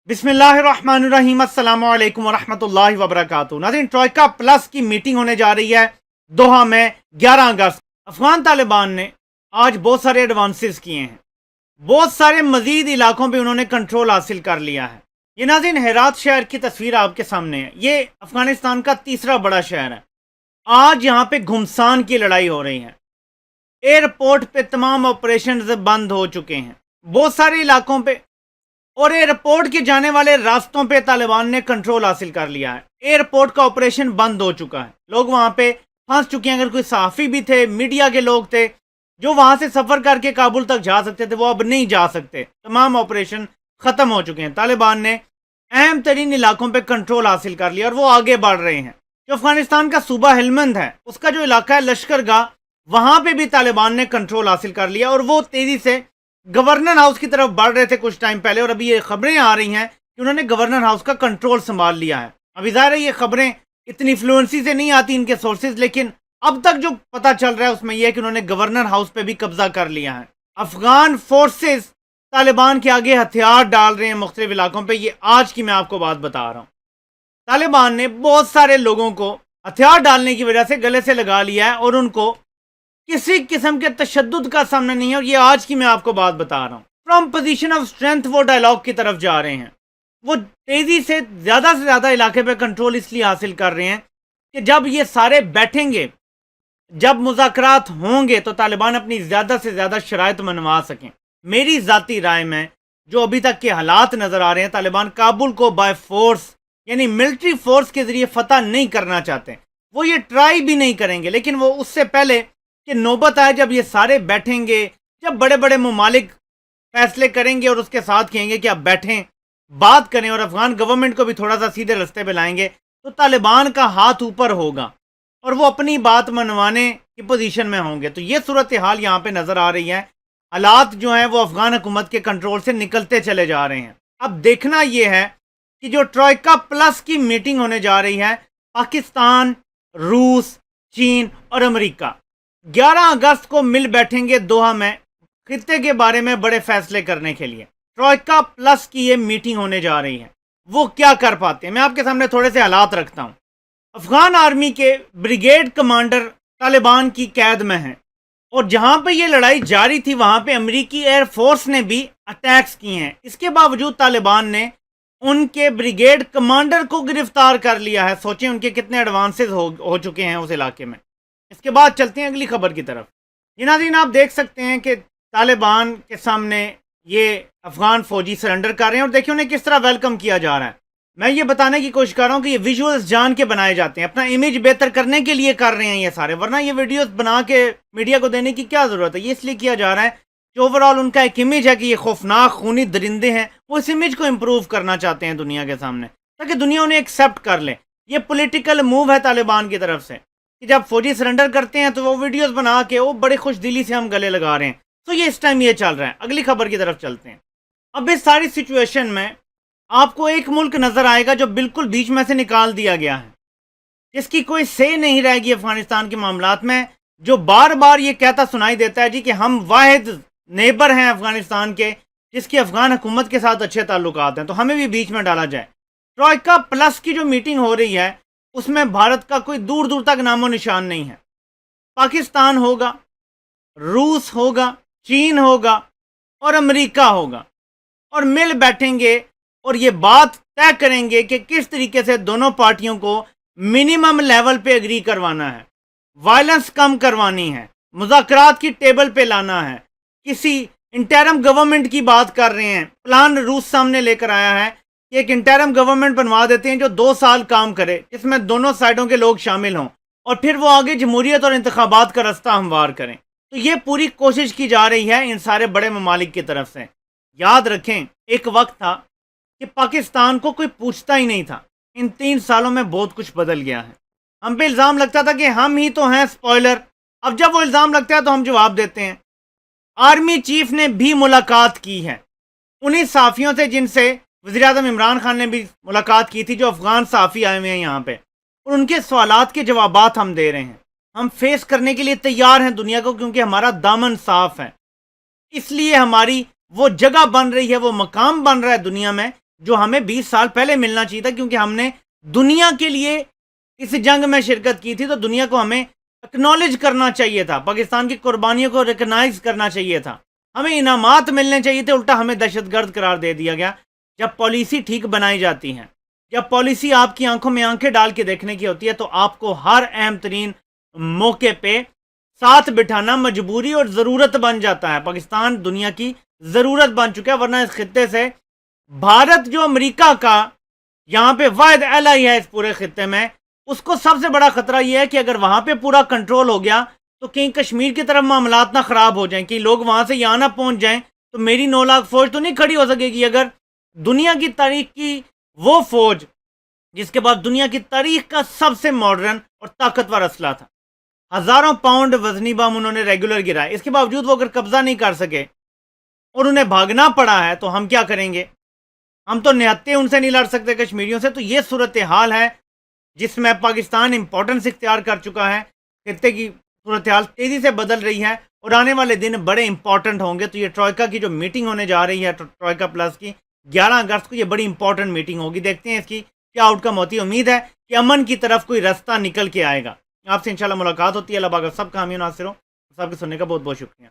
बिस्मिल्लाहिर्रहमानिर्रहीम अस्सलामु अलैकुम वरहमतुल्लाहि वबरकातुहू। नाज़रीन, ट्रोइका प्लस की मीटिंग होने जा रही है दोहा में 11 अगस्त। अफगान तालिबान ने आज बहुत सारे एडवांसेस किए हैं, बहुत सारे मजीद इलाकों पे उन्होंने कंट्रोल हासिल कर लिया है। ये नाज़रीन हेरात शहर की तस्वीर आपके सामने है। ये अफगानिस्तान का तीसरा बड़ा शहर है। आज यहाँ पे घुमसान की लड़ाई हो रही है। एयरपोर्ट पे तमाम ऑपरेशन बंद हो चुके हैं बहुत सारे इलाकों पे, और एयरपोर्ट के जाने वाले रास्तों पे तालिबान ने कंट्रोल हासिल कर लिया है। एयरपोर्ट का ऑपरेशन बंद हो चुका है, लोग वहां पे फंस चुके हैं। अगर कोई सहाफ़ी भी थे, मीडिया के लोग थे जो वहां से सफर करके काबुल तक जा सकते थे, वो अब नहीं जा सकते। तमाम ऑपरेशन खत्म हो चुके हैं। तालिबान ने अहम तरीन इलाकों पर कंट्रोल हासिल कर लिया और वो आगे बढ़ रहे हैं। जो अफगानिस्तान का सूबा हेलमंद है, उसका जो इलाका है लश्करगाह, वहां पर भी तालिबान ने कंट्रोल हासिल कर लिया और वो तेजी से गवर्नर हाउस की तरफ बढ़ रहे थे कुछ टाइम पहले। और अभी ये खबरें आ रही हैं कि उन्होंने गवर्नर हाउस का कंट्रोल संभाल लिया है। अभी ज़ाहिर है ये खबरें इतनी फ्लुएंसी से नहीं आती इनके सोर्सेज, लेकिन अब तक जो पता चल रहा है उसमें यह है कि उन्होंने गवर्नर हाउस पे भी कब्जा कर लिया है। अफगान फोर्सेस तालिबान के आगे हथियार डाल रहे हैं मुख्तलिफ इलाकों पर। ये आज की मैं आपको बात बता रहा हूँ। तालिबान ने बहुत सारे लोगों को हथियार डालने की वजह से गले से लगा लिया है और उनको किसी किस्म के तशद्दुद का सामना नहीं है। और ये आज की मैं आपको बात बता रहा हूँ। फ्रॉम पोजीशन ऑफ स्ट्रेंथ वो डायलॉग की तरफ जा रहे हैं। वो तेजी से ज़्यादा इलाके पे कंट्रोल इसलिए हासिल कर रहे हैं कि जब ये सारे बैठेंगे, जब मुज़ाकरात होंगे, तो तालिबान अपनी ज़्यादा से ज़्यादा शराइत मनवा सकें। मेरी ज़ाती राय में जो अभी तक के हालात नज़र आ रहे हैं, तालिबान काबुल को बाय फोर्स यानी मिलिट्री फोर्स के ज़रिए फतह नहीं करना चाहते। वो ये ट्राई भी नहीं करेंगे, लेकिन वो उससे पहले कि नौबत आए जब ये सारे बैठेंगे, जब बड़े बड़े ममालिक फैसले करेंगे और उसके साथ कहेंगे कि आप बैठें, बात करें और अफगान गवर्नमेंट को भी थोड़ा सा सीधे रास्ते पे लाएंगे, तो तालिबान का हाथ ऊपर होगा और वो अपनी बात मनवाने की पोजीशन में होंगे। तो ये सूरत हाल यहाँ पे नज़र आ रही है। हालात जो हैं वो अफगान हुकूमत के कंट्रोल से निकलते चले जा रहे हैं। अब देखना ये है कि जो ट्रोइका प्लस की मीटिंग होने जा रही है, पाकिस्तान, रूस, चीन और अमेरिका 11 अगस्त को मिल बैठेंगे दोहा में खित्ते के बारे में बड़े फैसले करने के लिए। ट्रोइका प्लस की ये मीटिंग होने जा रही है। वो क्या कर पाते हैं, मैं आपके सामने थोड़े से हालात रखता हूं। अफगान आर्मी के ब्रिगेड कमांडर तालिबान की कैद में हैं और जहां पे ये लड़ाई जारी थी वहां पे अमेरिकी एयरफोर्स ने भी अटैक्स किए हैं। इसके बावजूद तालिबान ने उनके ब्रिगेड कमांडर को गिरफ्तार कर लिया है। सोचें उनके कितने एडवांसेस हो चुके हैं उस इलाके में। इसके बाद चलते हैं अगली खबर की तरफ। ये नाज़रीन, आप देख सकते हैं कि तालिबान के सामने ये अफगान फौजी सरेंडर कर रहे हैं और देखिए उन्हें किस तरह वेलकम किया जा रहा है। मैं ये बताने की कोशिश कर रहा हूँ कि ये विजुअल्स जान के बनाए जाते हैं, अपना इमेज बेहतर करने के लिए कर रहे हैं ये सारे, वरना ये वीडियोस बना के मीडिया को देने की क्या ज़रूरत है। ये इसलिए किया जा रहा है कि ओवरऑल उनका एक इमेज है कि ये खौफनाक खूनी दरिंदे हैं। वो इस इमेज को इम्प्रूव करना चाहते हैं दुनिया के सामने, ताकि दुनिया उन्हें एक्सेप्ट कर ले। ये पोलिटिकल मूव है तालिबान की तरफ से कि जब फौजी सरेंडर करते हैं तो वो वीडियोस बना के वो बड़े खुश दिली से हम गले लगा रहे हैं। तो ये इस टाइम ये चल रहा है। अगली खबर की तरफ चलते हैं। अब इस सारी सिचुएशन में आपको एक मुल्क नजर आएगा जो बिल्कुल बीच में से निकाल दिया गया है, जिसकी कोई से नहीं रहेगी अफगानिस्तान के मामलात में, जो बार बार ये कहता सुनाई देता है जी कि हम वाहिद नेबर हैं अफगानिस्तान के जिसकी अफगान हुकूमत के साथ अच्छे ताल्लुकात हैं, तो हमें भी बीच में डाला जाए। ट्रोइका प्लस की जो मीटिंग हो रही है उसमें भारत का कोई दूर दूर तक नामो निशान नहीं है। पाकिस्तान होगा, रूस होगा, चीन होगा और अमेरिका होगा और मिल बैठेंगे और ये बात तय करेंगे कि किस तरीके से दोनों पार्टियों को मिनिमम लेवल पे एग्री करवाना है, वायलेंस कम करवानी है, मुज़ाकरात की टेबल पे लाना है। किसी इंटरम गवर्नमेंट की बात कर रहे हैं। प्लान रूस सामने लेकर आया है कि एक इंटरम गवर्नमेंट बनवा देते हैं जो 2 साल काम करे, जिसमें दोनों साइडों के लोग शामिल हों और फिर वो आगे जमहूरियत और इंतखाबात का रास्ता हमवार करें। तो ये पूरी कोशिश की जा रही है इन सारे बड़े ममालिक की तरफ से। याद रखें, एक वक्त था कि पाकिस्तान को कोई पूछता ही नहीं था। इन 3 सालों में बहुत कुछ बदल गया है। हम पे इल्ज़ाम लगता था कि हम ही तो हैं स्पॉइलर। अब जब वो इल्ज़ाम लगता है तो हम जवाब देते हैं। आर्मी चीफ ने भी मुलाकात की है उन्हीं सहाफ़ियों से जिनसे वज़ीर आज़म इमरान खान ने भी मुलाकात की थी, जो अफ़गान सहाफ़ी आए हुए हैं यहाँ पे, और उनके सवालात के जवाबात हम दे रहे हैं। हम फेस करने के लिए तैयार हैं दुनिया को, क्योंकि हमारा दामन साफ है। इसलिए हमारी वो जगह बन रही है, वो मकाम बन रहा है दुनिया में जो हमें 20 साल पहले मिलना चाहिए था, क्योंकि हमने दुनिया के लिए इस जंग में शिरकत की थी, तो दुनिया को हमें एक्नॉलेज करना चाहिए था, पाकिस्तान की कुर्बानियों को रिकग्नाइज करना चाहिए था, हमें इनामात मिलने चाहिए थे। उल्टा हमें दहशतगर्द करार दे दिया गया। जब पॉलिसी ठीक बनाई जाती है, जब पॉलिसी आपकी आंखों में आंखें डाल के देखने की होती है, तो आपको हर अहम तरीन मौके पे साथ बिठाना मजबूरी और ज़रूरत बन जाता है। पाकिस्तान दुनिया की ज़रूरत बन चुका है, वरना इस खित्ते से भारत जो अमेरिका का यहाँ पे वाहिद एलाई है इस पूरे खित्ते में, उसको सबसे बड़ा खतरा यह है कि अगर वहां पे पूरा कंट्रोल हो गया तो कहीं कश्मीर की तरफ मामलात ना खराब हो जाएं, कि लोग वहां से यहाँ ना पहुंच जाएं, तो मेरी 9 लाख फौज तो नहीं खड़ी हो सकेगी। अगर दुनिया की तारीख की वो फौज जिसके बाद दुनिया की तारीख का सबसे मॉडर्न और ताकतवर असला था, हजारों पाउंड वजनी बम उन्होंने रेगुलर गिराए, इसके बावजूद वो अगर कब्जा नहीं कर सके और उन्हें भागना पड़ा है, तो हम क्या करेंगे? हम तो निहत्ते उनसे नहीं लड़ सकते कश्मीरियों से। तो ये सूरत हाल है जिसमें पाकिस्तान इंपॉर्टेंस इख्तियार कर चुका है। खित्ते की सूरत हाल तेज़ी से बदल रही है और आने वाले दिन बड़े इंपॉर्टेंट होंगे। तो ये ट्रॉयका की जो मीटिंग होने जा रही है, ट्रॉयका प्लस की 11 अगस्त को, ये बड़ी इंपॉर्टेंट मीटिंग होगी। देखते हैं इसकी क्या आउटकम होती है। उम्मीद है कि अमन की तरफ कोई रास्ता निकल के आएगा। आपसे इंशाल्लाह मुलाकात होती है। अल्लाह पाक सबका हामी नासिर हो। सबके सुनने का बहुत बहुत शुक्रिया।